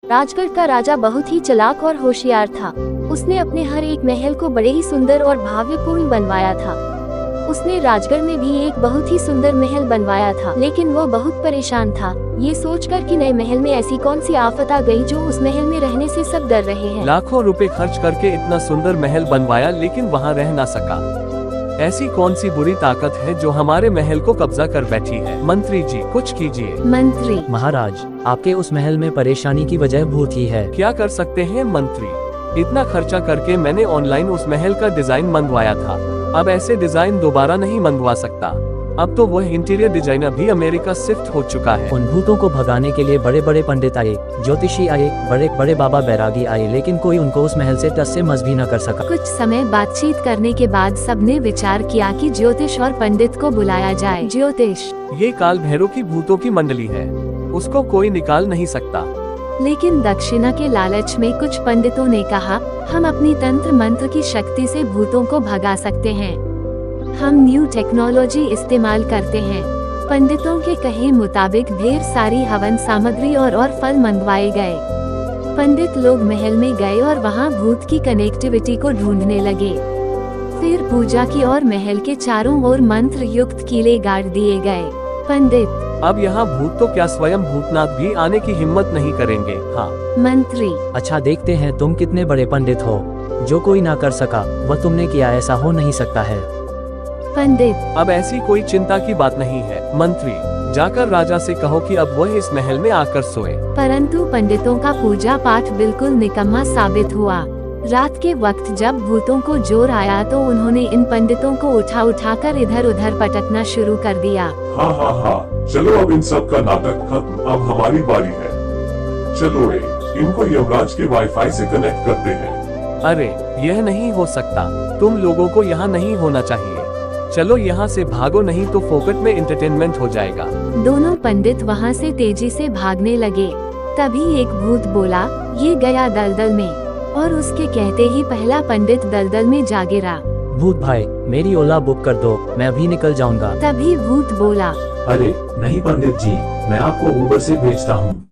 राजगढ़ का राजा बहुत ही चालाक और होशियार था। उसने अपने हर एक महल को बड़े ही सुंदर और भाव्यपूर्ण बनवाया था। उसने राजगढ़ में भी एक बहुत ही सुंदर महल बनवाया था, लेकिन वो बहुत परेशान था, ये सोचकर कि नए महल में ऐसी कौन सी आफत आ गई जो उस महल में रहने से सब डर रहे हैं। लाखों रुपए खर्च करके इतना सुंदर महल बनवाया, लेकिन वहाँ रह ना सका। ऐसी कौन सी बुरी ताकत है जो हमारे महल को कब्जा कर बैठी है? मंत्री जी कुछ कीजिए। मंत्री, महाराज, आपके उस महल में परेशानी की वजह भूत ही है। क्या कर सकते हैं मंत्री? इतना खर्चा करके मैंने ऑनलाइन उस महल का डिजाइन मंगवाया था, अब ऐसे डिजाइन दोबारा नहीं मंगवा सकता। अब तो वह इंटीरियर डिजाइनर भी अमेरिका शिफ्ट हो चुका है। उन भूतों को भगाने के लिए बड़े बड़े पंडित आए, ज्योतिषी आए, बड़े बड़े बाबा बैरागी आए, लेकिन कोई उनको उस महल से टस से मस भी न कर सका। कुछ समय बातचीत करने के बाद सबने विचार किया कि ज्योतिष और पंडित को बुलाया जाए। ज्योतिष, ये काल भैरव की भूतों की मंडली है, उसको कोई निकाल नहीं सकता। लेकिन दक्षिणा के लालच में कुछ पंडितों ने कहा, हम अपनी तंत्र मंत्र की शक्ति से भूतों को भगा सकते हैं, हम न्यू टेक्नोलॉजी इस्तेमाल करते हैं। पंडितों के कहे मुताबिक ढेर सारी हवन सामग्री और फल मंगवाए गए। पंडित लोग महल में गए और वहां भूत की कनेक्टिविटी को ढूंढने लगे। फिर पूजा की और महल के चारों ओर मंत्र युक्त किले गाड़ दिए गए। पंडित, अब यहाँ भूत तो क्या स्वयं भूतनाथ भी आने की हिम्मत नहीं करेंगे। हाँ मंत्री, अच्छा देखते हैं तुम कितने बड़े पंडित हो, जो कोई ना कर सका वह तुमने किया, ऐसा हो नहीं सकता है। पंडित, अब ऐसी कोई चिंता की बात नहीं है मंत्री, जाकर राजा से कहो कि अब वह इस महल में आकर सोए। परंतु पंडितों का पूजा पाठ बिल्कुल निकम्मा साबित हुआ। रात के वक्त जब भूतों को जोर आया तो उन्होंने इन पंडितों को उठाकर इधर उधर पटकना शुरू कर दिया। हाँ हाँ हाँ, चलो अब इन सब का नाटक खत्म, अब हमारी बारी है। चलो रे, इनको यमराज के वाईफाई से कनेक्ट करते हैं। अरे यह नहीं हो सकता, तुम लोगों को यहाँ नहीं होना चाहिए। चलो यहाँ से भागो, नहीं तो फोकट में एंटरटेनमेंट हो जाएगा। दोनों पंडित वहाँ से तेजी से भागने लगे। तभी एक भूत बोला, ये गया दलदल में, और उसके कहते ही पहला पंडित दलदल में जा गिरा। भूत भाई, मेरी ओला बुक कर दो, मैं अभी निकल जाऊंगा। तभी भूत बोला, अरे नहीं पंडित जी, मैं आपको ऊबर से भेजता हूँ।